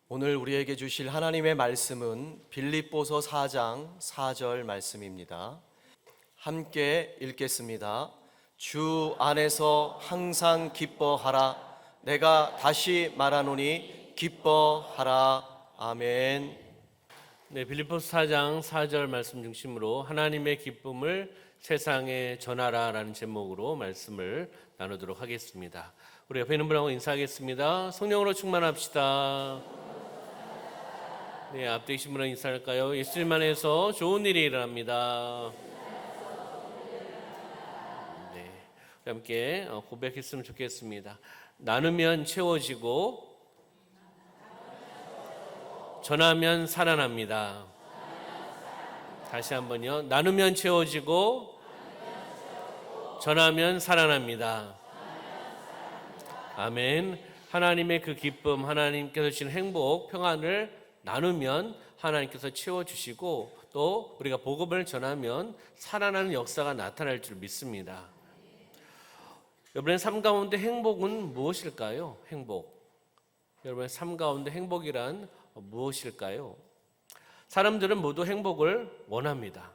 오늘 우리에게 주실 하나님의 말씀은 빌립보서 4장 4절 말씀입니다. 함께 읽겠습니다. 주 안에서 항상 기뻐하라. 내가 다시 말하노니 기뻐하라. 아멘. 네, 빌립보서 4장 4절 말씀 중심으로 하나님의 기쁨을 세상에 전하라라는 제목으로 말씀을 나누도록 하겠습니다. 우리 옆에 있는 분하고 인사하겠습니다. 성령으로 충만합시다. 네, 앞에 계신 분은 인사할까요? 예수님 안에서 좋은 일이 일어납니다. 네, 우리 함께 고백했으면 좋겠습니다. 나누면 채워지고 전하면 살아납니다. 다시 한번요. 나누면 채워지고 전하면 살아납니다. 아멘. 하나님의 그 기쁨, 하나님께서 주신 행복, 평안을 나누면 하나님께서 채워주시고 또 우리가 복음을 전하면 살아나는 역사가 나타날 줄 믿습니다. 여러분의 삶 가운데 행복은 무엇일까요? 행복. 여러분의 삶 가운데 행복이란 무엇일까요? 사람들은 모두 행복을 원합니다.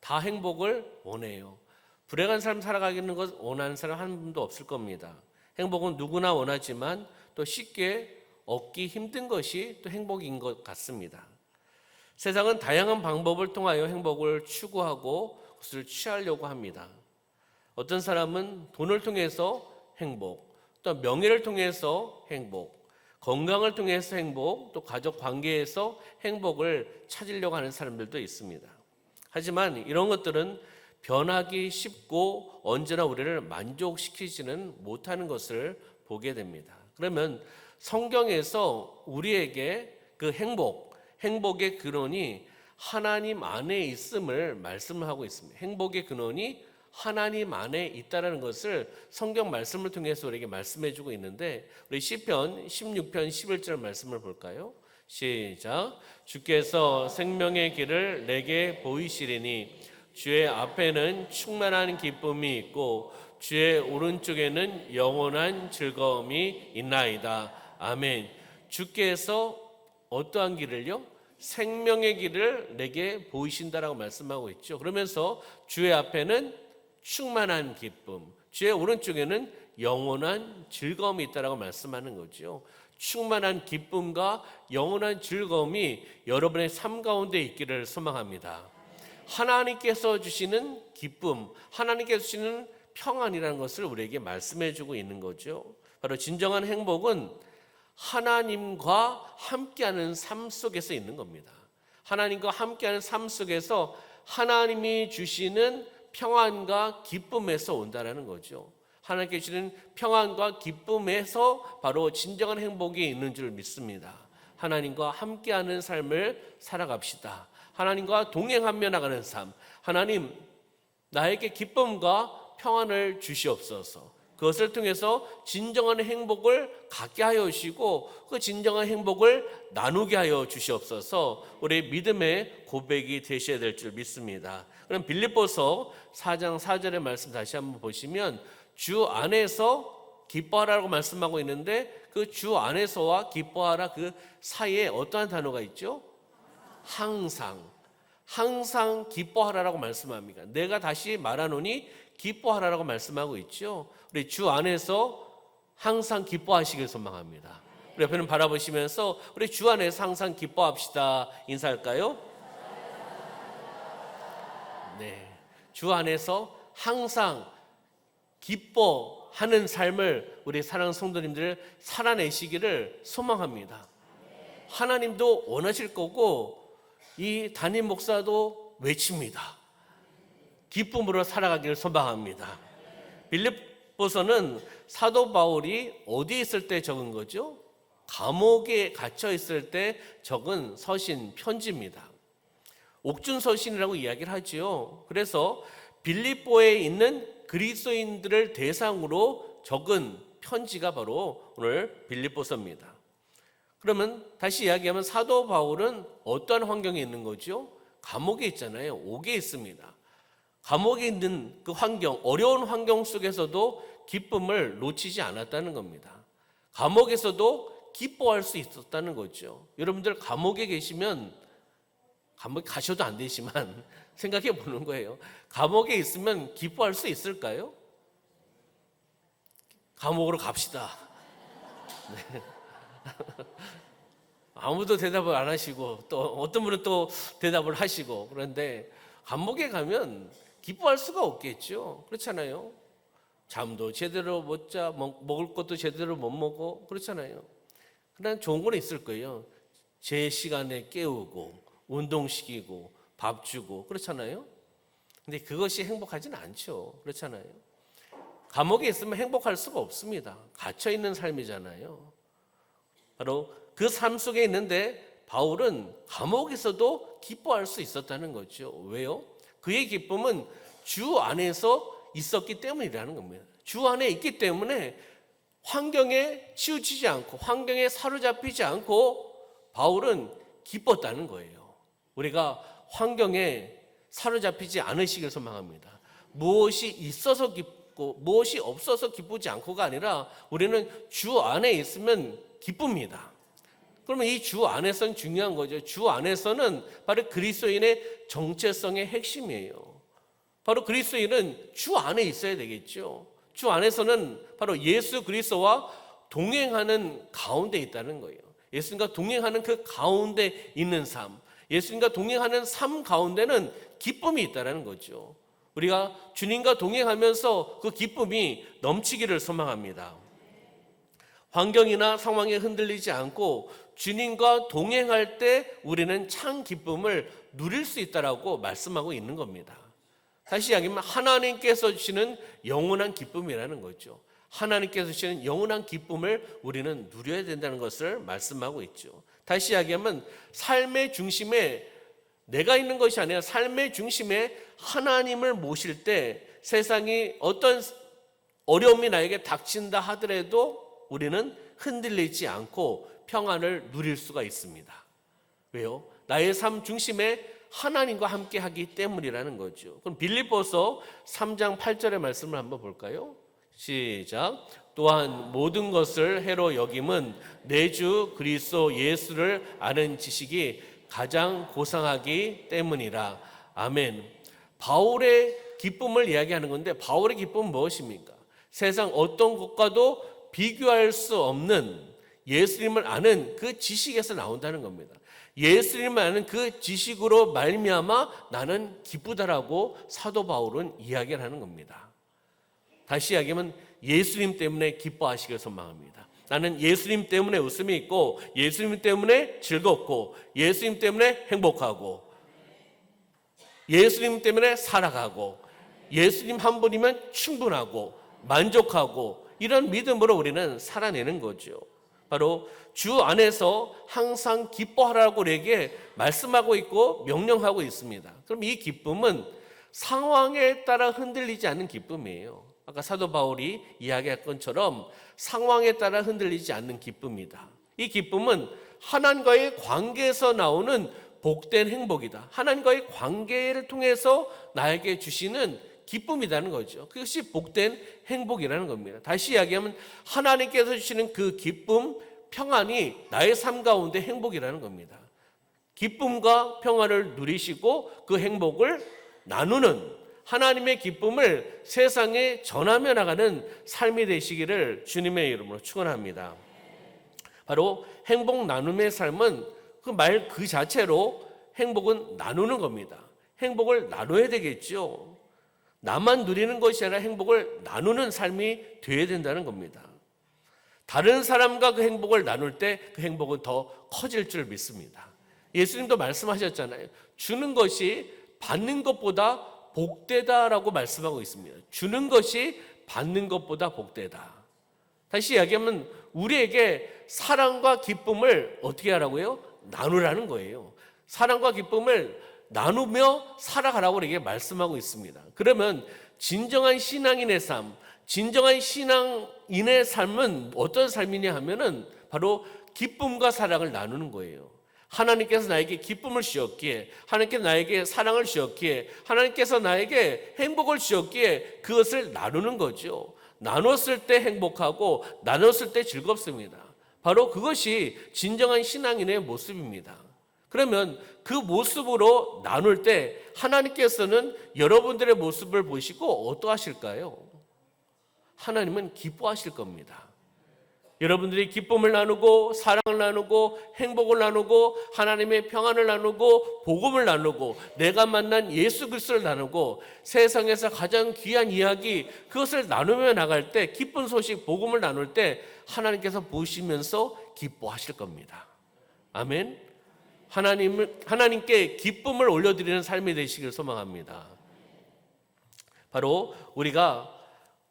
다 행복을 원해요. 불행한 삶 살아가는 것 원하는 사람 한 분도 없을 겁니다. 행복은 누구나 원하지만 또 쉽게 얻기 힘든 것이 또 행복인 것 같습니다. 세상은 다양한 방법을 통하여 행복을 추구하고 그것을 취하려고 합니다. 어떤 사람은 돈을 통해서 행복, 또 명예를 통해서 행복, 건강을 통해서 행복, 또 가족 관계에서 행복을 찾으려고 하는 사람들도 있습니다. 하지만 이런 것들은 변하기 쉽고 언제나 우리를 만족시키지는 못하는 것을 보게 됩니다. 그러면 성경에서 우리에게 그 행복의 근원이 하나님 안에 있음을 말씀을 하고 있습니다. 행복의 근원이 하나님 안에 있다는 것을 성경 말씀을 통해서 우리에게 말씀해 주고 있는데, 우리 시편 16편 11절 말씀을 볼까요? 시작. 주께서 생명의 길을 내게 보이시리니 주의 앞에는 충만한 기쁨이 있고 주의 오른쪽에는 영원한 즐거움이 있나이다. 아멘. 주께서 어떠한 길을요? 생명의 길을 내게 보이신다라고 말씀하고 있죠. 그러면서 주의 앞에는 충만한 기쁨, 주의 오른쪽에는 영원한 즐거움이 있다라고 말씀하는 거죠. 충만한 기쁨과 영원한 즐거움이 여러분의 삶 가운데 있기를 소망합니다. 하나님께서 주시는 기쁨, 하나님께서 주시는 평안이라는 것을 우리에게 말씀해 주고 있는 거죠. 바로 진정한 행복은 하나님과 함께하는 삶 속에서 있는 겁니다. 하나님과 함께하는 삶 속에서 하나님이 주시는 평안과 기쁨에서 온다는 거죠. 하나님께 주시는 평안과 기쁨에서 바로 진정한 행복이 있는 줄 믿습니다. 하나님과 함께하는 삶을 살아갑시다. 하나님과 동행하며 나가는 삶. 하나님, 나에게 기쁨과 평안을 주시옵소서. 그것을 통해서 진정한 행복을 갖게 하여 주시고 그 진정한 행복을 나누게 하여 주시옵소서. 우리 믿음의 고백이 되셔야 될 줄 믿습니다. 그럼 빌립보서 4장 4절의 말씀 다시 한번 보시면 주 안에서 기뻐하라고 말씀하고 있는데 그 주 안에서와 기뻐하라 그 사이에 어떠한 단어가 있죠? 항상 기뻐하라라고 말씀합니다. 내가 다시 말하노니 기뻐하라라고 말씀하고 있죠. 우리 주 안에서 항상 기뻐하시길 소망합니다. 우리 옆에는 바라보시면서 우리 주 안에서 항상 기뻐합시다. 인사할까요? 네, 주 안에서 항상 기뻐하는 삶을 우리 사랑하는 성도님들 살아내시기를 소망합니다. 하나님도 원하실 거고 이 담임 목사도 외칩니다. 기쁨으로 살아가기를 소망합니다. 빌립보서는 사도 바울이 어디에 있을 때 적은 거죠? 감옥에 갇혀 있을 때 적은 서신 편지입니다. 옥중 서신이라고 이야기를 하지요. 그래서 빌립보에 있는 그리스도인들을 대상으로 적은 편지가 바로 오늘 빌립보서입니다. 그러면 다시 이야기하면 사도 바울은 어떠한 환경에 있는 거죠? 감옥에 있잖아요. 옥에 있습니다. 감옥에 있는 그 환경, 어려운 환경 속에서도 기쁨을 놓치지 않았다는 겁니다. 감옥에서도 기뻐할 수 있었다는 거죠. 여러분들 감옥에 계시면, 감옥에 가셔도 안 되지만 생각해 보는 거예요. 감옥에 있으면 기뻐할 수 있을까요? 감옥으로 갑시다. 네. 아무도 대답을 안 하시고 또 어떤 분은 또 대답을 하시고, 그런데 감옥에 가면 기뻐할 수가 없겠죠. 그렇잖아요. 잠도 제대로 못 자, 먹을 것도 제대로 못 먹어. 그렇잖아요. 그러나 좋은 건 있을 거예요. 제 시간에 깨우고 운동시키고 밥 주고, 그렇잖아요. 근데 그것이 행복하지는 않죠. 그렇잖아요. 감옥에 있으면 행복할 수가 없습니다. 갇혀 있는 삶이잖아요. 바로 그 삶 속에 있는데 바울은 감옥에서도 기뻐할 수 있었다는 거죠. 왜요? 그의 기쁨은 주 안에서 있었기 때문이라는 겁니다. 주 안에 있기 때문에 환경에 치우치지 않고 환경에 사로잡히지 않고 바울은 기뻤다는 거예요. 우리가 환경에 사로잡히지 않으시길 소망합니다. 무엇이 있어서 기쁘고 무엇이 없어서 기쁘지 않고가 아니라 우리는 주 안에 있으면 기쁩니다. 그러면 이 주 안에서는 중요한 거죠. 주 안에서는 바로 그리스도인의 정체성의 핵심이에요. 바로 그리스도인은 주 안에 있어야 되겠죠. 주 안에서는 바로 예수 그리스도와 동행하는 가운데 있다는 거예요. 예수님과 동행하는 그 가운데 있는 삶, 예수님과 동행하는 삶 가운데는 기쁨이 있다는 거죠. 우리가 주님과 동행하면서 그 기쁨이 넘치기를 소망합니다. 환경이나 상황에 흔들리지 않고 주님과 동행할 때 우리는 참 기쁨을 누릴 수 있다라고 말씀하고 있는 겁니다. 다시 이야기하면 하나님께서 주시는 영원한 기쁨이라는 거죠. 하나님께서 주시는 영원한 기쁨을 우리는 누려야 된다는 것을 말씀하고 있죠. 다시 이야기하면 삶의 중심에 내가 있는 것이 아니라 삶의 중심에 하나님을 모실 때 세상이 어떤 어려움이 나에게 닥친다 하더라도 우리는 흔들리지 않고 평안을 누릴 수가 있습니다. 왜요? 나의 삶 중심에 하나님과 함께 하기 때문이라는 거죠. 그럼 빌립보서 3장 8절의 말씀을 한번 볼까요? 시작. 또한 모든 것을 해로 여김은 내 주 그리스도 예수를 아는 지식이 가장 고상하기 때문이라. 아멘. 바울의 기쁨을 이야기하는 건데 바울의 기쁨은 무엇입니까? 세상 어떤 것과도 비교할 수 없는 예수님을 아는 그 지식에서 나온다는 겁니다. 예수님을 아는 그 지식으로 말미암아 나는 기쁘다라고 사도 바울은 이야기를 하는 겁니다. 다시 이야기하면 예수님 때문에 기뻐하시길 소망합니다. 나는 예수님 때문에 웃음이 있고 예수님 때문에 즐겁고 예수님 때문에 행복하고 예수님 때문에 살아가고 예수님 한 분이면 충분하고 만족하고 이런 믿음으로 우리는 살아내는 거죠. 바로 주 안에서 항상 기뻐하라고 우리에게 말씀하고 있고 명령하고 있습니다. 그럼 이 기쁨은 상황에 따라 흔들리지 않는 기쁨이에요. 아까 사도 바울이 이야기한 것처럼 상황에 따라 흔들리지 않는 기쁨이다. 이 기쁨은 하나님과의 관계에서 나오는 복된 행복이다. 하나님과의 관계를 통해서 나에게 주시는 기쁨이라는 거죠. 그것이 복된 행복이라는 겁니다. 다시 이야기하면 하나님께서 주시는 그 기쁨, 평안이 나의 삶 가운데 행복이라는 겁니다. 기쁨과 평안을 누리시고 그 행복을 나누는 하나님의 기쁨을 세상에 전하며 나가는 삶이 되시기를 주님의 이름으로 축원합니다. 바로 행복 나눔의 삶은 그 말 그 자체로 행복은 나누는 겁니다. 행복을 나눠야 되겠죠. 나만 누리는 것이 아니라 행복을 나누는 삶이 되어야 된다는 겁니다. 다른 사람과 그 행복을 나눌 때 그 행복은 더 커질 줄 믿습니다. 예수님도 말씀하셨잖아요. 주는 것이 받는 것보다 복되다라고 말씀하고 있습니다. 주는 것이 받는 것보다 복되다. 다시 이야기하면 우리에게 사랑과 기쁨을 어떻게 하라고요? 나누라는 거예요. 사랑과 기쁨을 나누며 살아가라고 우리에게 말씀하고 있습니다. 그러면 진정한 신앙인의 삶, 진정한 신앙인의 삶은 어떤 삶이냐 하면은 바로 기쁨과 사랑을 나누는 거예요. 하나님께서 나에게 기쁨을 주셨기에, 하나님께서 나에게 사랑을 주셨기에, 하나님께서 나에게 행복을 주셨기에 그것을 나누는 거죠. 나눴을 때 행복하고 나눴을 때 즐겁습니다. 바로 그것이 진정한 신앙인의 모습입니다. 그러면 그 모습으로 나눌 때 하나님께서는 여러분들의 모습을 보시고 어떠하실까요? 하나님은 기뻐하실 겁니다. 여러분들이 기쁨을 나누고 사랑을 나누고 행복을 나누고 하나님의 평안을 나누고 복음을 나누고 내가 만난 예수 그리스도를 나누고 세상에서 가장 귀한 이야기 그것을 나누며 나갈 때 기쁜 소식 복음을 나눌 때 하나님께서 보시면서 기뻐하실 겁니다. 아멘. 하나님께 기쁨을 올려드리는 삶이 되시길 소망합니다. 바로 우리가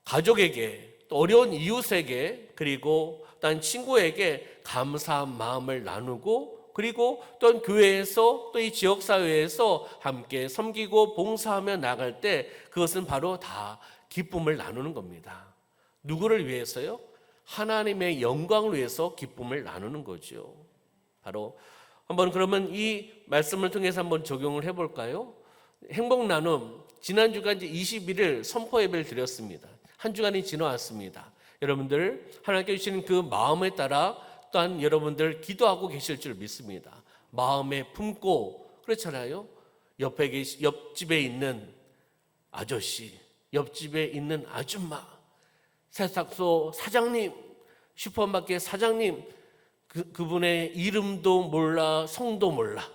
가족에게 또 어려운 이웃에게 그리고 또 친구에게 감사한 마음을 나누고 그리고 또 교회에서 또 이 지역사회에서 함께 섬기고 봉사하며 나갈 때 그것은 바로 다 기쁨을 나누는 겁니다. 누구를 위해서요? 하나님의 영광을 위해서 기쁨을 나누는 거죠. 바로 한번 그러면 이 말씀을 통해서 한번 적용을 해볼까요? 행복 나눔 지난주가 이제 21일 선포 예배를 드렸습니다. 한 주간이 지나왔습니다. 여러분들 하나님께 주시는 그 마음에 따라 또한 여러분들 기도하고 계실 줄 믿습니다. 마음에 품고 그렇잖아요. 옆집에 있는 아저씨, 옆집에 있는 아줌마, 세탁소 사장님, 슈퍼마켓 사장님 그분의 이름도 몰라 성도 몰라.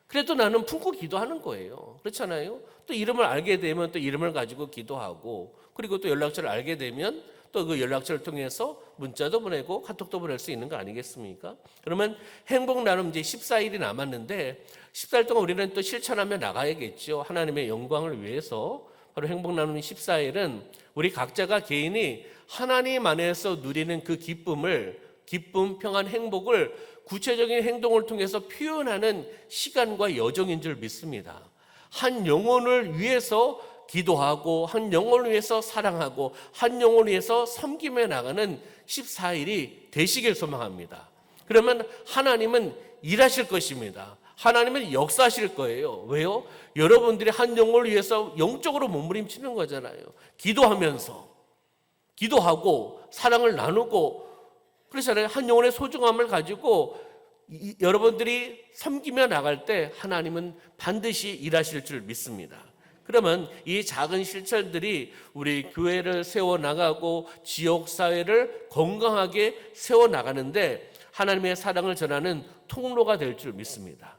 그래도 나는 품고 기도하는 거예요. 그렇잖아요. 또 이름을 알게 되면 또 이름을 가지고 기도하고 그리고 또 연락처를 알게 되면 또 그 연락처를 통해서 문자도 보내고 카톡도 보낼 수 있는 거 아니겠습니까? 그러면 행복 나눔 이제 14일이 남았는데 14일 동안 우리는 또 실천하며 나가야겠죠. 하나님의 영광을 위해서. 바로 행복 나눔 14일은 우리 각자가 개인이 하나님 안에서 누리는 그 기쁨, 평안, 행복을 구체적인 행동을 통해서 표현하는 시간과 여정인 줄 믿습니다. 한 영혼을 위해서 기도하고 한 영혼을 위해서 사랑하고 한 영혼을 위해서 섬기며 나가는 14일이 되시길 소망합니다. 그러면 하나님은 일하실 것입니다. 하나님은 역사하실 거예요. 왜요? 여러분들이 한 영혼을 위해서 영적으로 몸부림치는 거잖아요. 기도하고 사랑을 나누고 그렇잖아요. 한 영혼의 소중함을 가지고 여러분들이 섬기며 나갈 때 하나님은 반드시 일하실 줄 믿습니다. 그러면 이 작은 실천들이 우리 교회를 세워나가고 지역사회를 건강하게 세워나가는데 하나님의 사랑을 전하는 통로가 될 줄 믿습니다.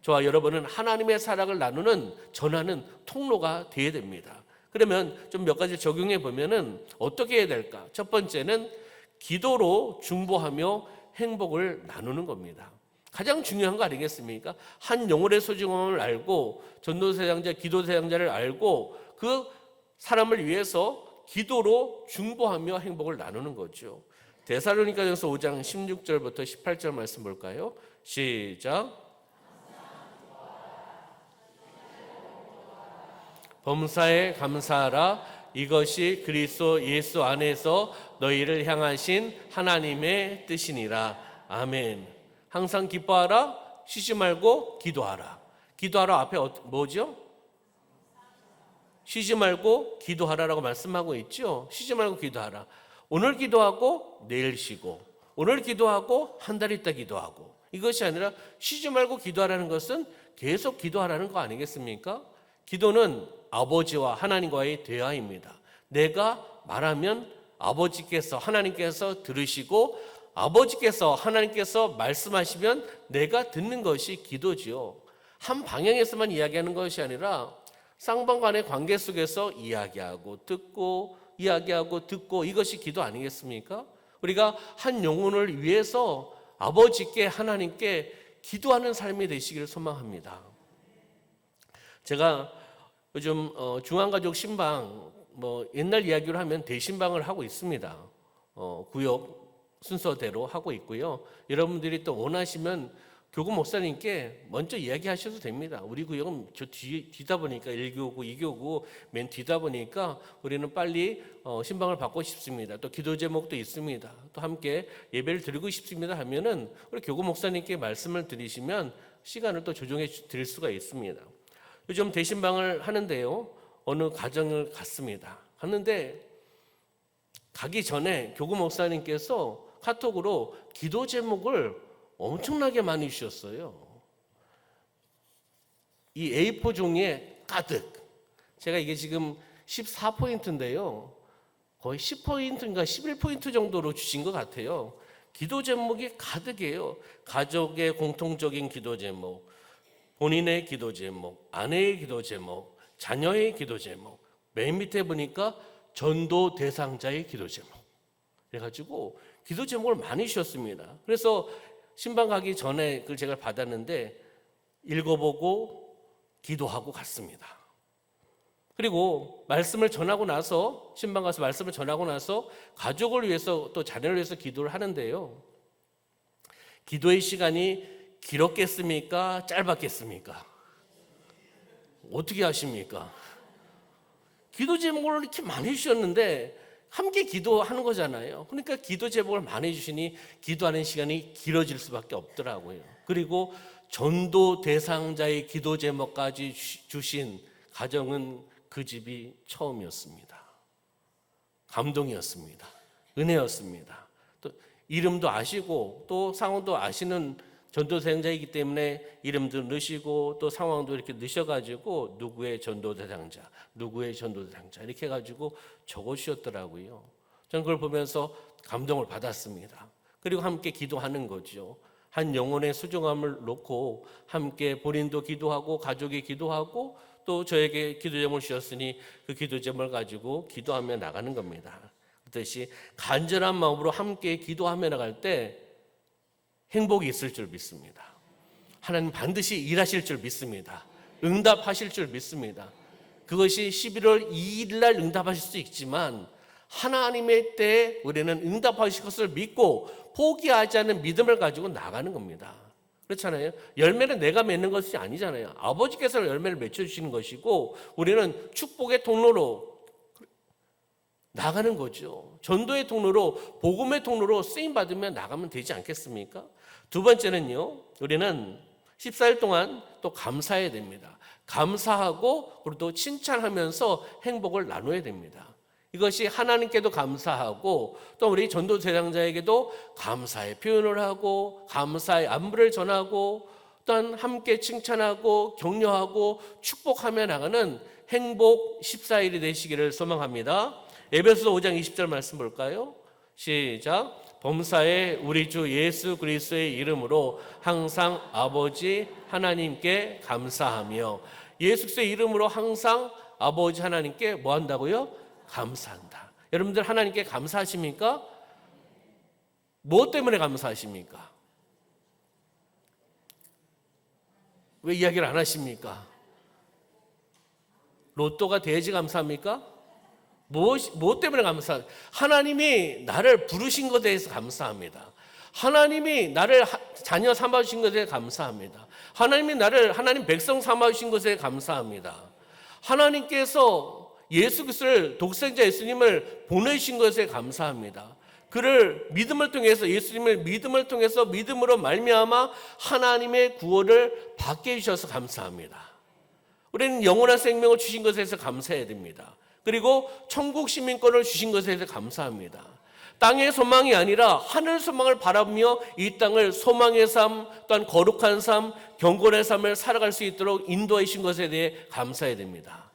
저와 여러분은 하나님의 사랑을 나누는 전하는 통로가 되어야 됩니다. 그러면 좀 몇 가지 적용해 보면은 어떻게 해야 될까? 첫 번째는 기도로 중보하며 행복을 나누는 겁니다. 가장 중요한 거 아니겠습니까? 한 영혼의 소중함을 알고 전도사역자, 기도사역자를 알고 그 사람을 위해서 기도로 중보하며 행복을 나누는 거죠. 데살로니가전서 5장 16절부터 18절 말씀 볼까요? 시작. 범사에 감사하라. 이것이 그리스도 예수 안에서 너희를 향하신 하나님의 뜻이니라. 아멘. 항상 기뻐하라. 쉬지 말고 기도하라. 기도하라 앞에 뭐죠? 쉬지 말고 기도하라라고 말씀하고 있죠. 쉬지 말고 기도하라. 오늘 기도하고 내일 쉬고 오늘 기도하고 한 달 있다 기도하고 이것이 아니라 쉬지 말고 기도하라는 것은 계속 기도하라는 거 아니겠습니까? 기도는 아버지와 하나님과의 대화입니다. 내가 말하면 아버지께서 하나님께서 들으시고 아버지께서 하나님께서 말씀하시면 내가 듣는 것이 기도지요. 한 방향에서만 이야기하는 것이 아니라 쌍방간의 관계 속에서 이야기하고 듣고 이것이 기도 아니겠습니까? 우리가 한 영혼을 위해서 아버지께 하나님께 기도하는 삶이 되시기를 소망합니다. 제가 요즘 중앙가족 신방 옛날 이야기로 하면 대신방을 하고 있습니다. 구역 순서대로 하고 있고요. 여러분들이 또 원하시면 교구 목사님께 먼저 이야기하셔도 됩니다. 우리 구역은 저 뒤다 보니까 1교구, 2교구 맨 뒤다 보니까 우리는 빨리 신방을 받고 싶습니다. 또 기도 제목도 있습니다. 또 함께 예배를 드리고 싶습니다 하면은 우리 교구 목사님께 말씀을 드리시면 시간을 또 조정해 드릴 수가 있습니다. 요즘 대신방을 하는데요. 어느 가정을 갔습니다. 갔는데 가기 전에 교구 목사님께서 카톡으로 기도 제목을 엄청나게 많이 주셨어요. 이 A4 종이에 가득. 제가 이게 지금 14포인트인데요. 거의 10포인트인가 11포인트 정도로 주신 것 같아요. 기도 제목이 가득이에요. 가족의 공통적인 기도 제목, 본인의 기도 제목, 아내의 기도 제목, 자녀의 기도 제목, 맨 밑에 보니까 전도 대상자의 기도 제목. 그래가지고 기도 제목을 많이 주셨습니다. 그래서 신방 가기 전에 그걸 제가 받았는데 읽어보고 기도하고 갔습니다. 그리고 말씀을 전하고 나서 신방 가서 말씀을 전하고 나서 가족을 위해서 또 자녀를 위해서 기도를 하는데요. 기도의 시간이 길었겠습니까? 짧았겠습니까? 어떻게 하십니까? 기도 제목을 이렇게 많이 주셨는데 함께 기도하는 거잖아요. 그러니까 기도 제목을 많이 주시니 기도하는 시간이 길어질 수밖에 없더라고요. 그리고 전도 대상자의 기도 제목까지 주신 가정은 그 집이 처음이었습니다. 감동이었습니다. 은혜였습니다. 또 이름도 아시고 또 상황도 아시는 전도 대상자이기 때문에 이름도 넣으시고 또 상황도 이렇게 넣으셔가지고 누구의 전도 대상자, 누구의 전도 대상자 이렇게 해가지고 적어주셨더라고요. 저는 그걸 보면서 감동을 받았습니다. 그리고 함께 기도하는 거죠. 한 영혼의 소중함을 놓고 함께 본인도 기도하고 가족이 기도하고 또 저에게 기도 제목을 주셨으니 그 기도 제목을 가지고 기도하며 나가는 겁니다. 그렇듯이 간절한 마음으로 함께 기도하며 나갈 때 행복이 있을 줄 믿습니다. 하나님 반드시 일하실 줄 믿습니다. 응답하실 줄 믿습니다. 그것이 11월 2일 날 응답하실 수 있지만 하나님의 때에 우리는 응답하실 것을 믿고 포기하지 않는 믿음을 가지고 나가는 겁니다. 그렇잖아요. 열매는 내가 맺는 것이 아니잖아요. 아버지께서 열매를 맺혀주시는 것이고 우리는 축복의 통로로 나가는 거죠. 전도의 통로로 복음의 통로로 쓰임받으며 나가면 되지 않겠습니까? 두 번째는요. 우리는 14일 동안 또 감사해야 됩니다. 감사하고 그리고 또 칭찬하면서 행복을 나눠야 됩니다. 이것이 하나님께도 감사하고 또 우리 전도 대상자에게도 감사의 표현을 하고 감사의 안부를 전하고 또한 함께 칭찬하고 격려하고 축복하며 나가는 행복 14일이 되시기를 소망합니다. 에베소서 5장 20절 말씀 볼까요? 시작. 범사에 우리 주 예수 그리스도의 이름으로 항상 아버지 하나님께 감사하며 예수 그리스도의 이름으로 항상 아버지 하나님께 뭐 한다고요? 감사한다. 여러분들 하나님께 감사하십니까? 무엇 때문에 감사하십니까? 왜 이야기를 안 하십니까? 로또가 돼야지 감사합니까? 무엇 때문에 감사합니까? 하나님이 나를 부르신 것에 대해서 감사합니다. 하나님이 나를 자녀 삼아주신 것에 대해서 감사합니다. 하나님이 나를 하나님 백성 삼아주신 것에 감사합니다. 하나님께서 예수 그리스도를 독생자 예수님을 보내신 것에 감사합니다. 그를 믿음을 통해서 예수님을 믿음을 통해서 믿음으로 말미암아 하나님의 구원을 받게 해주셔서 감사합니다. 우리는 영원한 생명을 주신 것에 대해서 감사해야 됩니다. 그리고 천국 시민권을 주신 것에 대해서 감사합니다. 땅의 소망이 아니라 하늘 소망을 바라보며 이 땅을 소망의 삶, 또한 거룩한 삶, 경건의 삶을 살아갈 수 있도록 인도해 주신 것에 대해 감사해야 됩니다.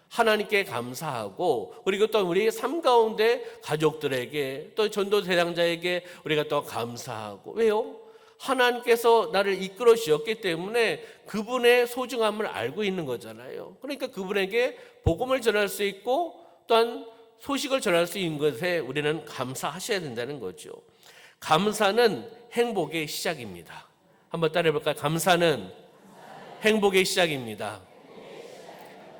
하나님께 감사하고 그리고 또 우리 삶 가운데 가족들에게 또 전도 대상자에게 우리가 또 감사하고 왜요? 하나님께서 나를 이끌어 주셨기 때문에 그분의 소중함을 알고 있는 거잖아요. 그러니까 그분에게 복음을 전할 수 있고 또한 소식을 전할 수 있는 것에 우리는 감사하셔야 된다는 거죠. 감사는 행복의 시작입니다. 한번 따라해 볼까요? 감사는 행복의 시작입니다.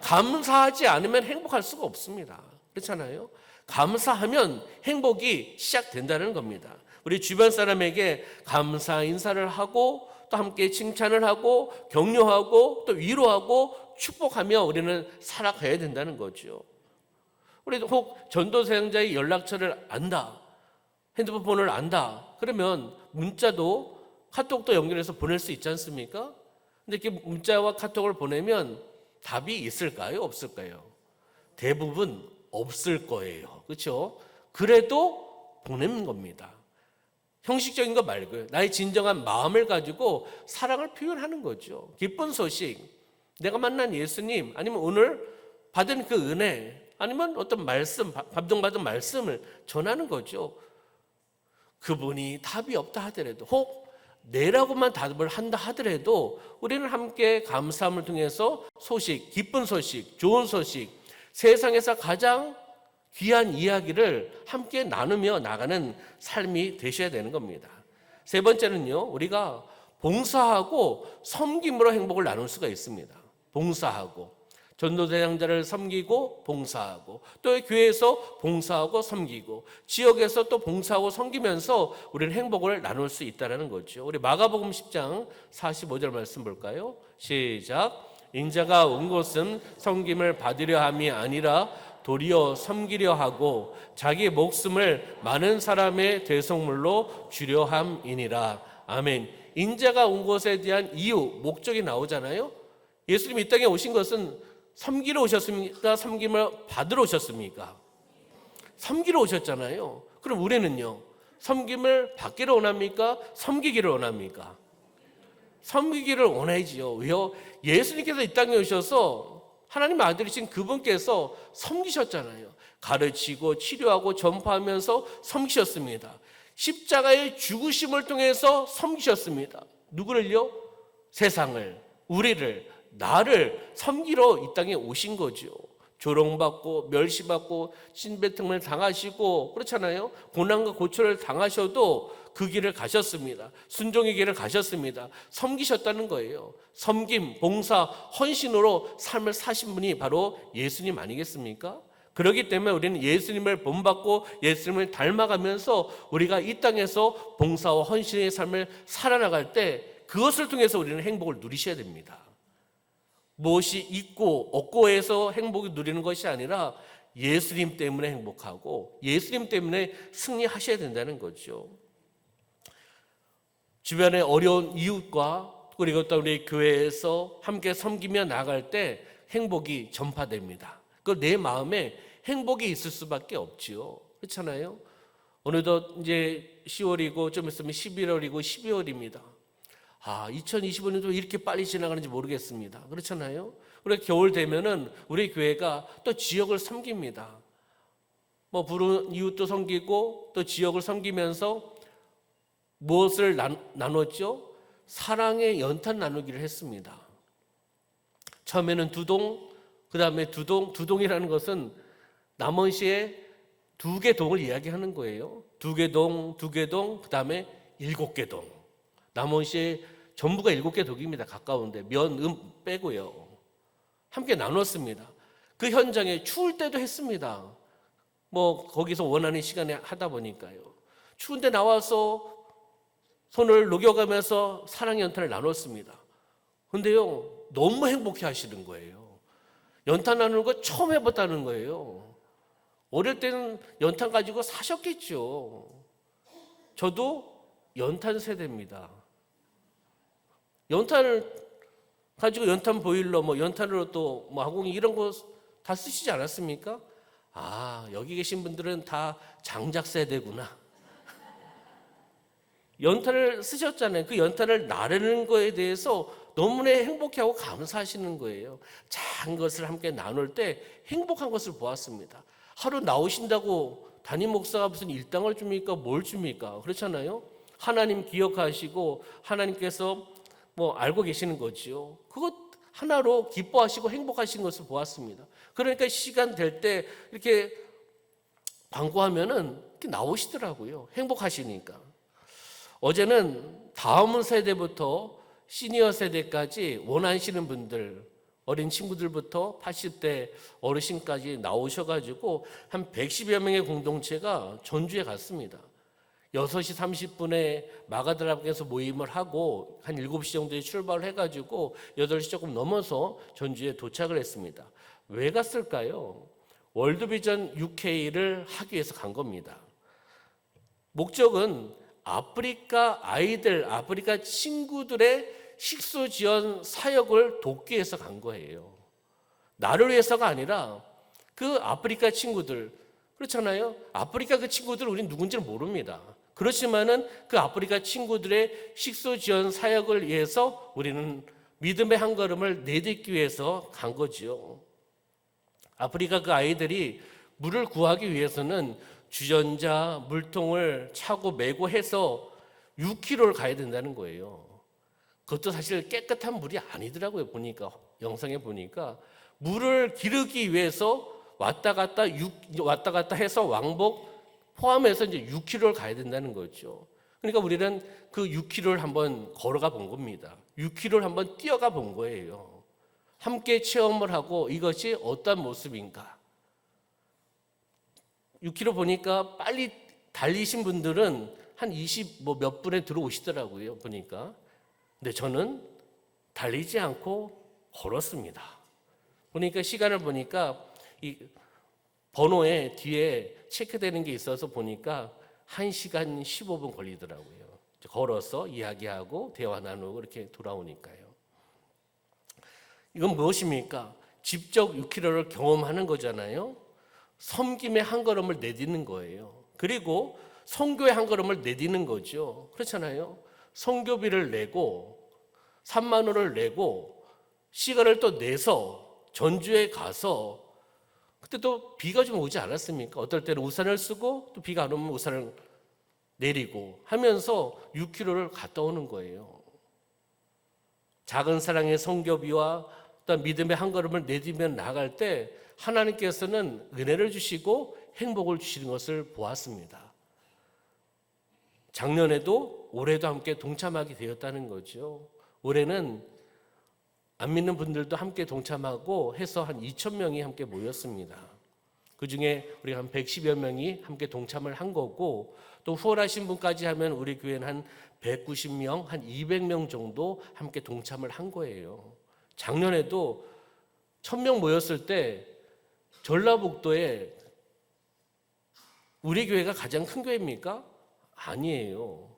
감사하지 않으면 행복할 수가 없습니다. 그렇잖아요. 감사하면 행복이 시작된다는 겁니다. 우리 주변 사람에게 감사 인사를 하고 또 함께 칭찬을 하고 격려하고 또 위로하고 축복하며 우리는 살아가야 된다는 거죠. 우리 혹 전도 대상자의 연락처를 안다, 핸드폰 번호를 안다, 그러면 문자도 카톡도 연결해서 보낼 수 있지 않습니까? 근데 이렇게 문자와 카톡을 보내면 답이 있을까요? 없을까요? 대부분 없을 거예요. 그렇죠? 그래도 보내는 겁니다. 형식적인 거 말고요. 나의 진정한 마음을 가지고 사랑을 표현하는 거죠. 기쁜 소식, 내가 만난 예수님, 아니면 오늘 받은 그 은혜, 아니면 어떤 말씀, 감동받은 말씀을 전하는 거죠. 그분이 답이 없다 하더라도, 혹 내라고만 답을 한다 하더라도 우리는 함께 감사함을 통해서 소식, 기쁜 소식, 좋은 소식, 세상에서 가장 귀한 이야기를 함께 나누며 나가는 삶이 되셔야 되는 겁니다. 세 번째는요, 우리가 봉사하고 섬김으로 행복을 나눌 수가 있습니다. 봉사하고, 전도대상자를 섬기고 봉사하고, 또 교회에서 봉사하고 섬기고, 지역에서 또 봉사하고 섬기면서 우리는 행복을 나눌 수 있다는 거죠. 우리 마가복음 10장 45절 말씀 볼까요? 시작. 인자가 온 곳은 섬김을 받으려 함이 아니라 도리어 섬기려 하고 자기 목숨을 많은 사람의 대속물로 주려 함이니라. 아멘. 인자가 온 것에 대한 이유, 목적이 나오잖아요. 예수님이 이 땅에 오신 것은 섬기러 오셨습니까? 섬김을 받으러 오셨습니까? 섬기러 오셨잖아요. 그럼 우리는요, 섬김을 받기를 원합니까? 섬기기를 원합니까? 섬기기를 원하지요. 왜요? 예수님께서 이 땅에 오셔서 하나님 아들이신 그분께서 섬기셨잖아요. 가르치고 치료하고 전파하면서 섬기셨습니다. 십자가의 죽으심을 통해서 섬기셨습니다. 누구를요? 세상을, 우리를, 나를 섬기러 이 땅에 오신 거죠. 조롱받고 멸시받고 신배통을 당하시고 그렇잖아요. 고난과 고초를 당하셔도 그 길을 가셨습니다. 순종의 길을 가셨습니다. 섬기셨다는 거예요. 섬김, 봉사, 헌신으로 삶을 사신 분이 바로 예수님 아니겠습니까? 그렇기 때문에 우리는 예수님을 본받고 예수님을 닮아가면서 우리가 이 땅에서 봉사와 헌신의 삶을 살아나갈 때 그것을 통해서 우리는 행복을 누리셔야 됩니다. 무엇이 있고 없고 해서 행복을 누리는 것이 아니라 예수님 때문에 행복하고 예수님 때문에 승리하셔야 된다는 거죠. 주변에 어려운 이웃과 그리고 또 우리 교회에서 함께 섬기며 나갈 때 행복이 전파됩니다. 그 내 마음에 행복이 있을 수밖에 없지요. 그렇잖아요. 오늘도 이제 10월이고 좀 있으면 11월이고 12월입니다. 2025년도 이렇게 빨리 지나가는지 모르겠습니다. 그렇잖아요. 우리 겨울 되면은 우리 교회가 또 지역을 섬깁니다. 부른 이웃도 섬기고 또 지역을 섬기면서 무엇을 나눴죠? 사랑의 연탄 나누기를 했습니다. 처음에는 두동, 그 다음에 두동이라는 것은 남원시의 2개 동을 이야기하는 거예요. 2개 동, 그 다음에 7개 동. 남원시의 전부가 7개 동입니다. 가까운데 면, 빼고요. 함께 나눴습니다. 그 현장에 추울 때도 했습니다. 거기서 원하는 시간에 하다 보니까요. 추운데 나와서 손을 녹여가면서 사랑의 연탄을 나눴습니다. 근데요, 너무 행복해 하시는 거예요. 연탄 나누는 거 처음 해봤다는 거예요. 어릴 때는 연탄 가지고 사셨겠죠. 저도 연탄 세대입니다. 연탄을 가지고 연탄 보일러, 연탄으로 또 아궁이 이런 거 다 쓰시지 않았습니까? 여기 계신 분들은 다 장작 세대구나. 연탄을 쓰셨잖아요. 그 연탄을 나르는 거에 대해서 너무나 행복해하고 감사하시는 거예요. 작은 것을 함께 나눌 때 행복한 것을 보았습니다. 하루 나오신다고 담임 목사가 무슨 일당을 줍니까? 뭘 줍니까? 그렇잖아요. 하나님 기억하시고 하나님께서 알고 계시는 거지요. 그것 하나로 기뻐하시고 행복하신 것을 보았습니다. 그러니까 시간 될 때 이렇게 광고하면은 이렇게 나오시더라고요. 행복하시니까. 어제는 다음 세대부터 시니어 세대까지 원하시는 분들, 어린 친구들부터 80대 어르신까지 나오셔가지고 한 110여 명의 공동체가 전주에 갔습니다. 6시 30분에 마가들 앞에서 모임을 하고 한 7시 정도에 출발을 해가지고 8시 조금 넘어서 전주에 도착을 했습니다. 왜 갔을까요? 월드비전 UK를 하기 위해서 간 겁니다. 목적은 아프리카 아이들, 아프리카 친구들의 식수 지원 사역을 돕기 위해서 간 거예요. 나를 위해서가 아니라 그 아프리카 친구들, 그렇잖아요. 아프리카 그 친구들 우린 누군지는 모릅니다. 그렇지만은 그 아프리카 친구들의 식수 지원 사역을 위해서 우리는 믿음의 한 걸음을 내딛기 위해서 간 거지요. 아프리카 그 아이들이 물을 구하기 위해서는 주전자, 물통을 차고 메고 해서 6km를 가야 된다는 거예요. 그것도 사실 깨끗한 물이 아니더라고요. 보니까 영상에 보니까 물을 기르기 위해서 왔다 갔다 해서 왕복 포함해서 이제 6km를 가야 된다는 거죠. 그러니까 우리는 그 6km를 한번 걸어가 본 겁니다. 6km를 한번 뛰어가 본 거예요. 함께 체험을 하고 이것이 어떤 모습인가. 6km 보니까 빨리 달리신 분들은 한 20 몇 분에 들어오시더라고요. 보니까. 근데 저는 달리지 않고 걸었습니다. 보니까 시간을 보니까 이 번호에 뒤에 체크되는 게 있어서 보니까 1시간 15분 걸리더라고요. 걸어서 이야기하고 대화 나누고 이렇게 돌아오니까요. 이건 무엇입니까? 직접 6km를 경험하는 거잖아요. 섬김의 한 걸음을 내딛는 거예요. 그리고 선교의 한 걸음을 내딛는 거죠. 그렇잖아요. 선교비를 내고 3만 원을 내고 시간을 또 내서 전주에 가서 그때 또 비가 좀 오지 않았습니까? 어떨 때는 우산을 쓰고 또 비가 안 오면 우산을 내리고 하면서 6km를 갔다 오는 거예요. 작은 사랑의 선교비와 또 믿음의 한 걸음을 내딛며 나갈 때 하나님께서는 은혜를 주시고 행복을 주시는 것을 보았습니다. 작년에도 올해도 함께 동참하게 되었다는 거죠. 올해는 안 믿는 분들도 함께 동참하고 해서 한 2,000명이 함께 모였습니다. 그중에 우리가 한 110여 명이 함께 동참을 한 거고 또 후원하신 분까지 하면 우리 교회는 한 190명, 한 200명 정도 함께 동참을 한 거예요. 작년에도 1,000명 모였을 때 전라북도에 우리 교회가 가장 큰 교회입니까? 아니에요.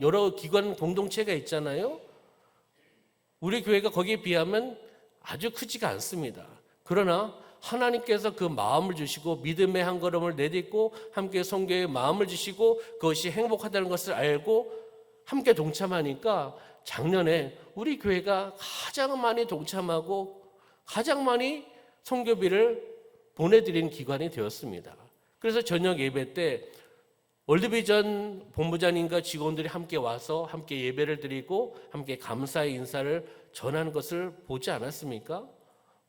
여러 기관 공동체가 있잖아요. 우리 교회가 거기에 비하면 아주 크지가 않습니다. 그러나 하나님께서 그 마음을 주시고 믿음의 한 걸음을 내딛고 함께 선교의 마음을 주시고 그것이 행복하다는 것을 알고 함께 동참하니까 작년에 우리 교회가 가장 많이 동참하고 가장 많이 선교비를 보내드린 기관이 되었습니다. 그래서 저녁 예배 때 월드비전 본부장님과 직원들이 함께 와서 함께 예배를 드리고 함께 감사의 인사를 전하는 것을 보지 않았습니까?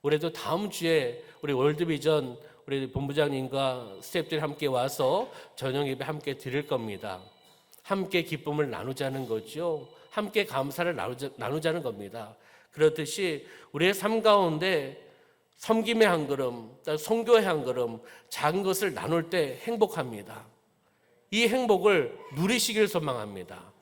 올해도 다음 주에 우리 월드비전 우리 본부장님과 스태프들이 함께 와서 저녁 예배 함께 드릴 겁니다. 함께 기쁨을 나누자는 거죠. 함께 감사를 나누자는 겁니다. 그렇듯이 우리의 삶 가운데 섬김의 한 걸음, 선교의 한 걸음, 작은 것을 나눌 때 행복합니다. 이 행복을 누리시길 소망합니다.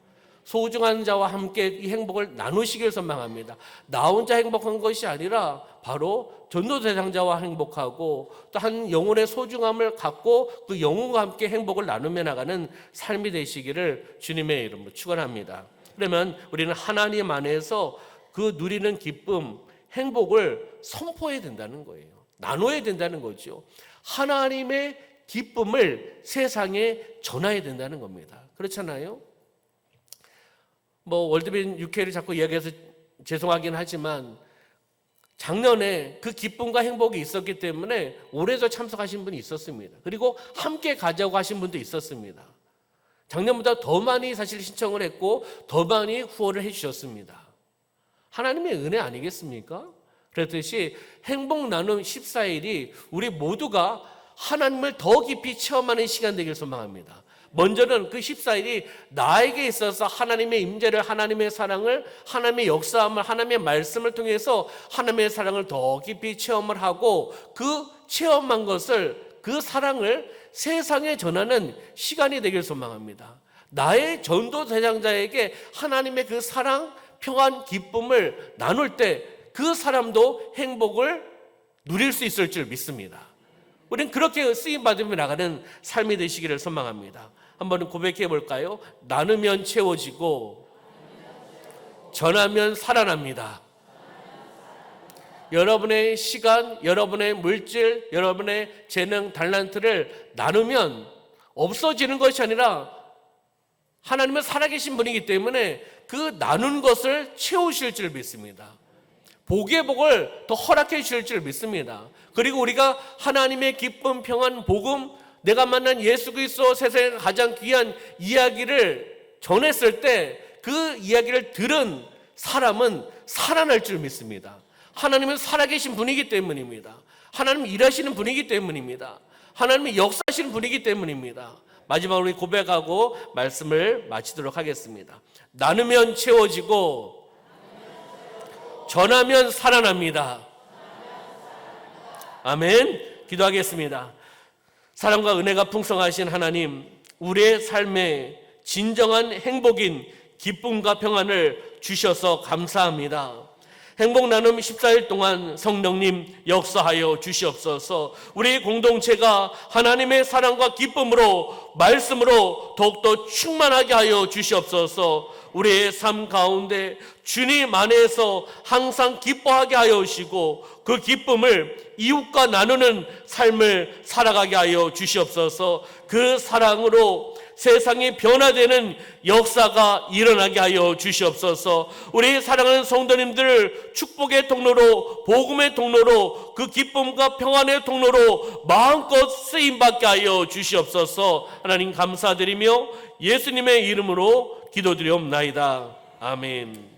소중한 자와 함께 이 행복을 나누시길 소망합니다. 나 혼자 행복한 것이 아니라 바로 전도 대상자와 행복하고 또 한 영혼의 소중함을 갖고 그 영혼과 함께 행복을 나누며 나가는 삶이 되시기를 주님의 이름으로 축원합니다. 그러면 우리는 하나님 안에서 그 누리는 기쁨, 행복을 선포해야 된다는 거예요. 나눠야 된다는 거죠. 하나님의 기쁨을 세상에 전해야 된다는 겁니다. 그렇잖아요? 월드빈 UK를 자꾸 이야기해서 죄송하긴 하지만 작년에 그 기쁨과 행복이 있었기 때문에 올해도 참석하신 분이 있었습니다. 그리고 함께 가자고 하신 분도 있었습니다. 작년보다 더 많이 사실 신청을 했고 더 많이 후원을 해주셨습니다. 하나님의 은혜 아니겠습니까? 그렇듯이 행복 나눔 14일이 우리 모두가 하나님을 더 깊이 체험하는 시간 되길 소망합니다. 먼저는 그 14일이 나에게 있어서 하나님의 임재를, 하나님의 사랑을, 하나님의 역사함을, 하나님의 말씀을 통해서 하나님의 사랑을 더 깊이 체험을 하고 그 체험한 것을, 그 사랑을 세상에 전하는 시간이 되길 소망합니다. 나의 전도 대상자에게 하나님의 그 사랑, 평안, 기쁨을 나눌 때 그 사람도 행복을 누릴 수 있을 줄 믿습니다. 우리는 그렇게 쓰임받으며 나가는 삶이 되시기를 소망합니다. 한번 고백해 볼까요? 나누면 채워지고 전하면 살아납니다. 여러분의 시간, 여러분의 물질, 여러분의 재능, 달란트를 나누면 없어지는 것이 아니라 하나님은 살아계신 분이기 때문에 그 나눈 것을 채우실 줄 믿습니다. 복의 복을 더 허락해 주실 줄 믿습니다. 그리고 우리가 하나님의 기쁨, 평안, 복음, 내가 만난 예수 그리스도 세상에 가장 귀한 이야기를 전했을 때 그 이야기를 들은 사람은 살아날 줄 믿습니다. 하나님은 살아계신 분이기 때문입니다. 하나님은 일하시는 분이기 때문입니다. 하나님은 역사하시는 분이기 때문입니다. 마지막으로 우리 고백하고 말씀을 마치도록 하겠습니다. 나누면 채워지고 전하면 살아납니다. 아멘. 기도하겠습니다. 사랑과 은혜가 풍성하신 하나님, 우리의 삶에 진정한 행복인 기쁨과 평안을 주셔서 감사합니다. 행복 나눔 14일 동안 성령님 역사하여 주시옵소서. 우리 공동체가 하나님의 사랑과 기쁨으로 말씀으로 더욱더 충만하게 하여 주시옵소서. 우리의 삶 가운데 주님 안에서 항상 기뻐하게 하여 주시고 그 기쁨을 이웃과 나누는 삶을 살아가게 하여 주시옵소서. 그 사랑으로 세상이 변화되는 역사가 일어나게 하여 주시옵소서. 우리 사랑하는 성도님들 축복의 통로로, 복음의 통로로, 그 기쁨과 평안의 통로로 마음껏 쓰임받게 하여 주시옵소서. 하나님 감사드리며 예수님의 이름으로 기도드리옵나이다. 아멘.